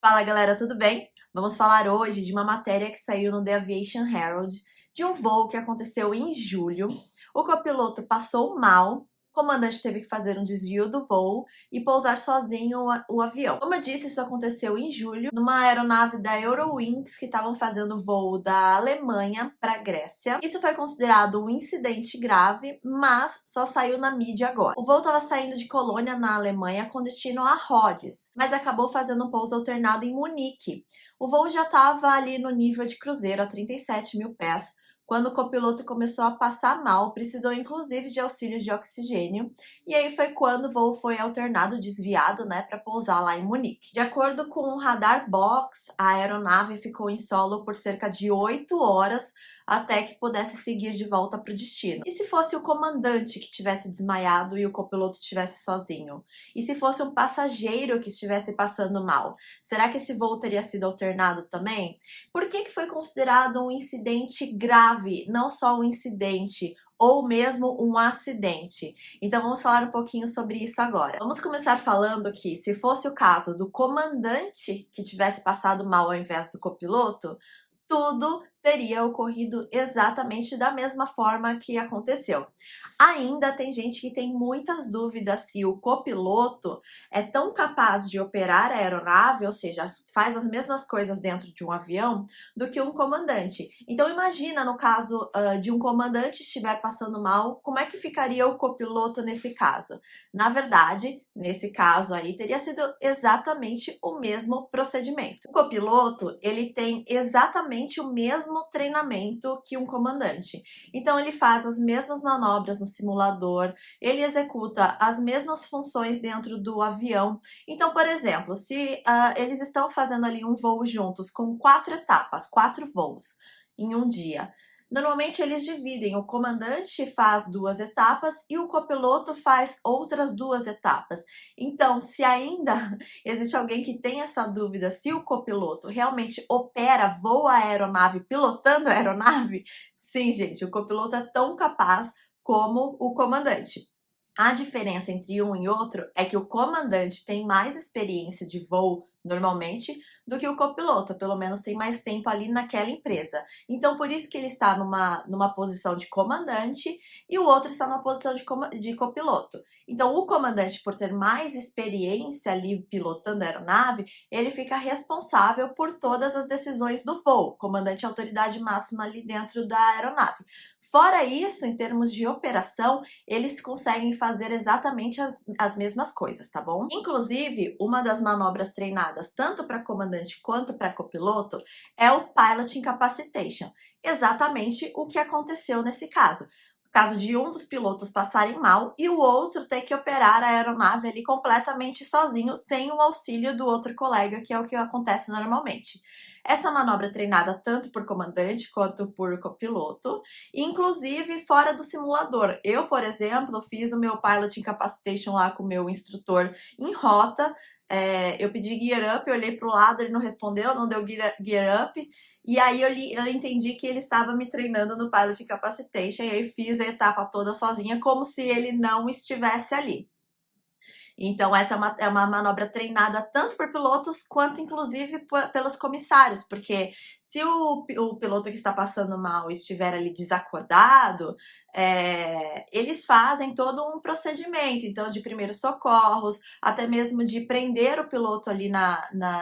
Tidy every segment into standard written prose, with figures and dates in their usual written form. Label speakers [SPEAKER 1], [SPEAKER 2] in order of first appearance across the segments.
[SPEAKER 1] Fala galera, tudo bem? Vamos falar hoje de uma matéria que saiu no The Aviation Herald, de um voo que aconteceu em julho. O copiloto passou mal, o comandante teve que fazer um desvio do voo e pousar sozinho o avião. Como eu disse, isso aconteceu em julho, numa aeronave da Eurowings que estavam fazendo voo da Alemanha para a Grécia. Isso foi considerado um incidente grave, mas só saiu na mídia agora. O voo estava saindo de Colônia, na Alemanha, com destino a Rhodes, mas acabou fazendo um pouso alternado em Munique. O voo já estava ali no nível de cruzeiro, a 37 mil pés, quando o copiloto começou a passar mal, precisou inclusive de auxílio de oxigênio, e aí foi quando o voo foi alternado, desviado, né, para pousar lá em Munique. De acordo com o Radar Box, a aeronave ficou em solo por cerca de 8 horas até que pudesse seguir de volta para o destino. E se fosse o comandante que tivesse desmaiado e o copiloto estivesse sozinho? E se fosse um passageiro que estivesse passando mal? Será que esse voo teria sido alternado também? Por que foi considerado um incidente grave, não só um incidente, ou mesmo um acidente? Então vamos falar um pouquinho sobre isso agora. Vamos começar falando que, se fosse o caso do comandante que tivesse passado mal ao invés do copiloto, tudo teria ocorrido exatamente da mesma forma que aconteceu. Ainda tem gente que tem muitas dúvidas se o copiloto é tão capaz de operar a aeronave, ou seja, faz as mesmas coisas dentro de um avião, do que um comandante. Então imagina, no caso de um comandante estiver passando mal, como é que ficaria o copiloto nesse caso? Na verdade, nesse caso aí, teria sido exatamente o mesmo procedimento. O copiloto, ele tem exatamente o mesmo treinamento que um comandante. Então ele faz as mesmas manobras no simulador, ele executa as mesmas funções dentro do avião. Então, por exemplo, se eles estão fazendo ali um voo juntos com 4 etapas, 4 voos em um dia, normalmente eles dividem, o comandante faz 2 etapas e o copiloto faz outras 2 etapas. Então, se ainda existe alguém que tem essa dúvida se o copiloto realmente opera, voa a aeronave, pilotando a aeronave, sim, gente, o copiloto é tão capaz como o comandante. A diferença entre um e outro é que o comandante tem mais experiência de voo, normalmente, do que o copiloto, pelo menos tem mais tempo ali naquela empresa. Então, por isso que ele está numa posição de comandante e o outro está numa posição de copiloto. Então, o comandante, por ter mais experiência ali pilotando a aeronave, ele fica responsável por todas as decisões do voo. O comandante é a autoridade máxima ali dentro da aeronave. Fora isso, em termos de operação, eles conseguem fazer exatamente as mesmas coisas, tá bom? Inclusive, uma das manobras treinadas tanto para comandante quanto para copiloto é o Pilot Incapacitation, exatamente o que aconteceu nesse caso. O caso de um dos pilotos passarem mal e o outro ter que operar a aeronave ali completamente sozinho, sem o auxílio do outro colega, que é o que acontece normalmente. Essa manobra é treinada tanto por comandante quanto por copiloto, inclusive fora do simulador. Eu, por exemplo, fiz o meu Pilot Incapacitation lá com o meu instrutor em rota. Eu pedi gear up, eu olhei para o lado, ele não respondeu, não deu gear up. E aí eu entendi que ele estava me treinando no Pilot Capacitation e aí fiz a etapa toda sozinha, como se ele não estivesse ali. Então, essa é uma manobra treinada tanto por pilotos quanto, inclusive, pelos comissários, porque se o piloto que está passando mal estiver ali desacordado, eles fazem todo um procedimento, então, de primeiros socorros, até mesmo de prender o piloto ali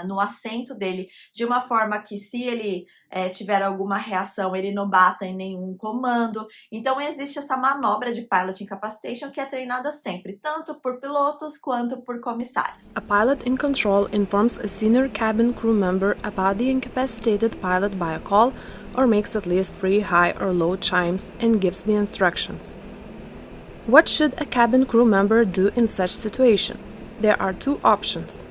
[SPEAKER 1] no assento dele, de uma forma que, se ele tiver alguma reação, ele não bata em nenhum comando. Então, existe essa manobra de Pilot Incapacitation que é treinada sempre, tanto por pilotos quanto por comissários.
[SPEAKER 2] A pilot in control informs a senior cabin crew member about the incapacitated pilot by a call or makes at least 3 high or low chimes and gives the instructions. What should a cabin crew member do in such situation? There are 2 options.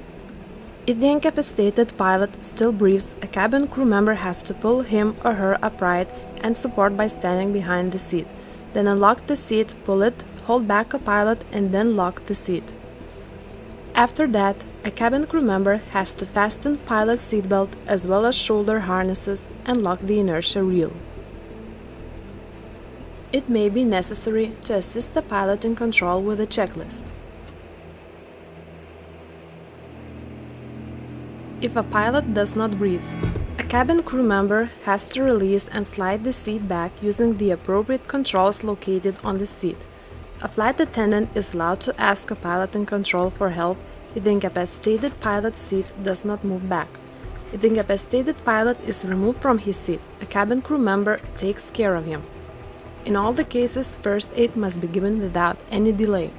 [SPEAKER 2] If the incapacitated pilot still breathes, a cabin crew member has to pull him or her upright and support by standing behind the seat. Then unlock the seat, pull it, hold back a pilot, and then lock the seat. After that, a cabin crew member has to fasten pilot's seatbelt as well as shoulder harnesses and lock the inertia reel. It may be necessary to assist the pilot in control with a checklist. if a pilot does not breathe. A cabin crew member has to release and slide the seat back using the appropriate controls located on the seat. A flight attendant is allowed to ask a pilot in control for help if the incapacitated pilot's seat does not move back. If the incapacitated pilot is removed from his seat, a cabin crew member takes care of him. In all the cases, first aid must be given without any delay.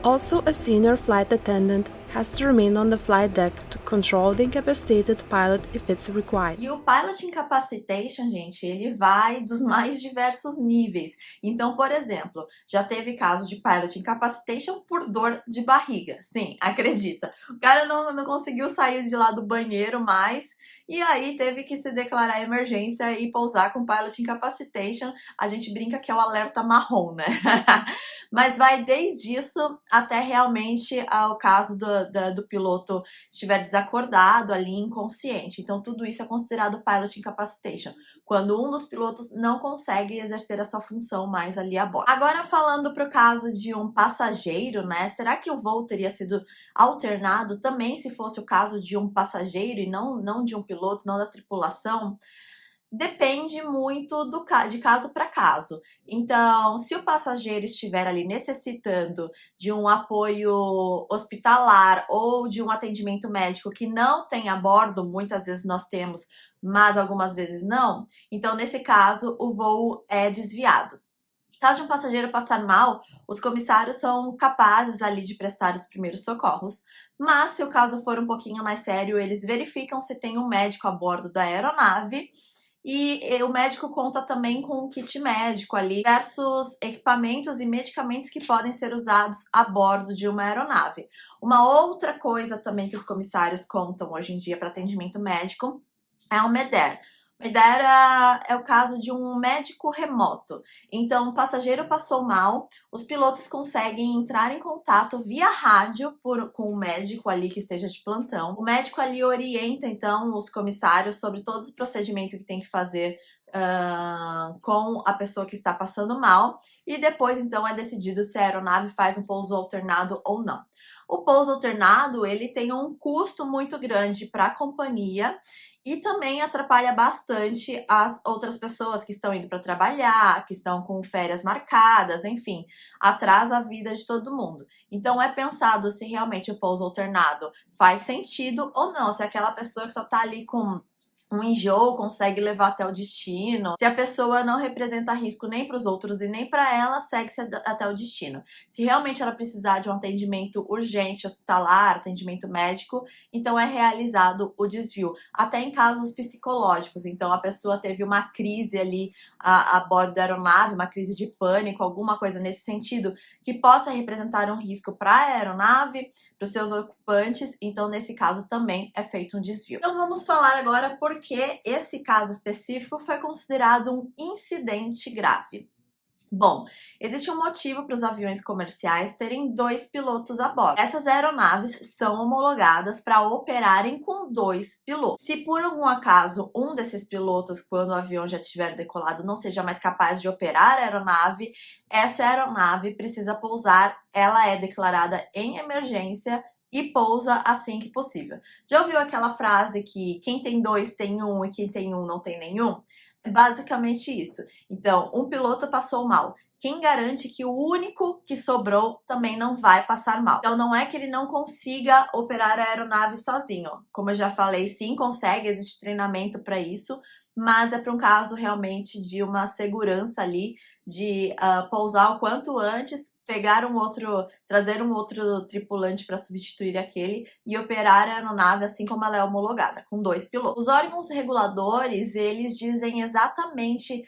[SPEAKER 2] Also, a senior flight attendant has to remain on the flight deck to control the incapacitated pilot if it's required.
[SPEAKER 1] E o Pilot Incapacitation, gente, ele vai dos mais diversos níveis. Então, por exemplo, já teve casos de Pilot Incapacitation por dor de barriga. Sim, acredita. O cara não conseguiu sair de lá do banheiro mais, e aí teve que se declarar emergência e pousar com Pilot Incapacitation. A gente brinca que é o alerta marrom, né? Mas vai desde isso até realmente o caso do piloto estiver desacordado ali, inconsciente. Então, tudo isso é considerado Pilot Incapacitation, quando um dos pilotos não consegue exercer a sua função mais ali a bordo. Agora, falando para o caso de um passageiro, né? Será que o voo teria sido alternado também se fosse o caso de um passageiro e não de um piloto, não da tripulação? Depende muito de caso para caso. Então, se o passageiro estiver ali necessitando de um apoio hospitalar ou de um atendimento médico que não tem a bordo, muitas vezes nós temos, mas algumas vezes não, então nesse caso o voo é desviado. Caso de um passageiro passar mal, os comissários são capazes ali de prestar os primeiros socorros, mas se o caso for um pouquinho mais sério, eles verificam se tem um médico a bordo da aeronave. E o médico conta também com um kit médico ali, diversos equipamentos e medicamentos que podem ser usados a bordo de uma aeronave. Uma outra coisa também que os comissários contam hoje em dia para atendimento médico é o MEDER. MEDER é o caso de um médico remoto. Então, o passageiro passou mal, os pilotos conseguem entrar em contato via rádio com o médico ali que esteja de plantão. O médico ali orienta, então, os comissários sobre todo o procedimento que tem que fazer com a pessoa que está passando mal. E depois, então, é decidido se a aeronave faz um pouso alternado ou não. O pouso alternado, ele tem um custo muito grande para a companhia e também atrapalha bastante as outras pessoas que estão indo para trabalhar, que estão com férias marcadas, enfim, atrasa a vida de todo mundo. Então é pensado se realmente o pouso alternado faz sentido ou não, se aquela pessoa que só está ali com um enjoo consegue levar até o destino, se a pessoa não representa risco nem para os outros e nem para ela, segue-se até o destino. Se realmente ela precisar de um atendimento urgente, hospitalar, atendimento médico, então é realizado o desvio. Até em casos psicológicos, então a pessoa teve uma crise ali a bordo da aeronave, uma crise de pânico, alguma coisa nesse sentido, que possa representar um risco para a aeronave, para os seus ocupantes, então nesse caso também é feito um desvio. Então vamos falar agora porque esse caso específico foi considerado um incidente grave. Bom, existe um motivo para os aviões comerciais terem 2 pilotos a bordo. Essas aeronaves são homologadas para operarem com 2 pilotos. Se por algum acaso um desses pilotos, quando o avião já tiver decolado, não seja mais capaz de operar a aeronave, essa aeronave precisa pousar, ela é declarada em emergência e pousa assim que possível. Já ouviu aquela frase que quem tem 2 tem 1 e quem tem 1 não tem nenhum? É basicamente isso. Então, um piloto passou mal. Quem garante que o único que sobrou também não vai passar mal? Então, não é que ele não consiga operar a aeronave sozinho. Como eu já falei, sim, consegue, existe treinamento para isso, mas é para um caso realmente de uma segurança ali, de pousar o quanto antes, trazer um outro tripulante para substituir aquele e operar a aeronave assim como ela é homologada, com 2 pilotos. Os órgãos reguladores, eles dizem exatamente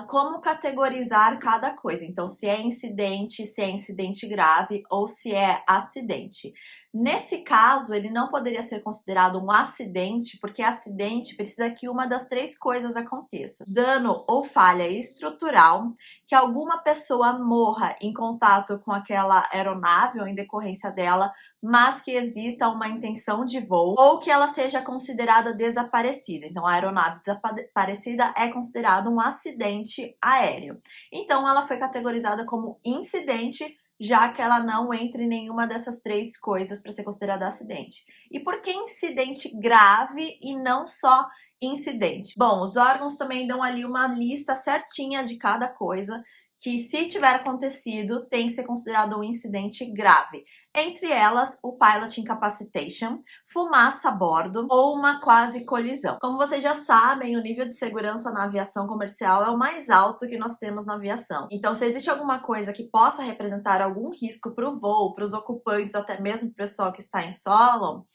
[SPEAKER 1] como categorizar cada coisa. Então, se é incidente grave ou se é acidente. Nesse caso, ele não poderia ser considerado um acidente, porque acidente precisa que uma das 3 coisas aconteça. Dano ou falha estrutural, que alguma pessoa morra em contato com aquela aeronave ou em decorrência dela, mas que exista uma intenção de voo, ou que ela seja considerada desaparecida. Então, a aeronave desaparecida é considerada um acidente aéreo. Então, ela foi categorizada como incidente já que ela não entra em nenhuma dessas 3 coisas para ser considerada acidente. E por que incidente grave e não só incidente? Bom, os órgãos também dão ali uma lista certinha de cada coisa que, se tiver acontecido, tem que ser considerado um incidente grave. Entre elas, o pilot incapacitation, fumaça a bordo ou uma quase colisão. Como vocês já sabem, o nível de segurança na aviação comercial é o mais alto que nós temos na aviação. Então, se existe alguma coisa que possa representar algum risco para o voo, para os ocupantes ou até mesmo para o pessoal que está em solo,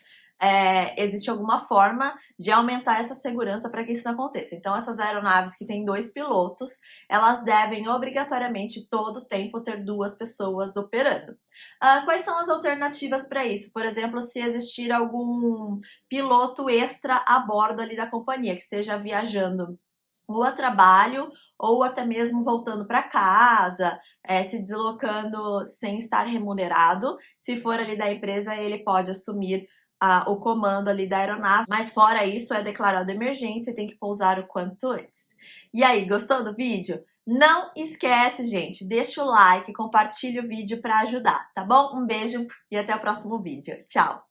[SPEAKER 1] existe alguma forma de aumentar essa segurança para que isso não aconteça. Então, essas aeronaves que têm 2 pilotos, elas devem obrigatoriamente todo o tempo ter 2 pessoas operando. Quais são as alternativas para isso? Por exemplo, se existir algum piloto extra a bordo ali da companhia, que esteja viajando ou a trabalho, ou até mesmo voltando para casa, se deslocando sem estar remunerado. Se for ali da empresa, ele pode assumir o comando ali da aeronave, mas fora isso é declarado emergência e tem que pousar o quanto antes. E aí, gostou do vídeo? Não esquece, gente, deixa o like, compartilha o vídeo para ajudar, tá bom? Um beijo e até o próximo vídeo. Tchau!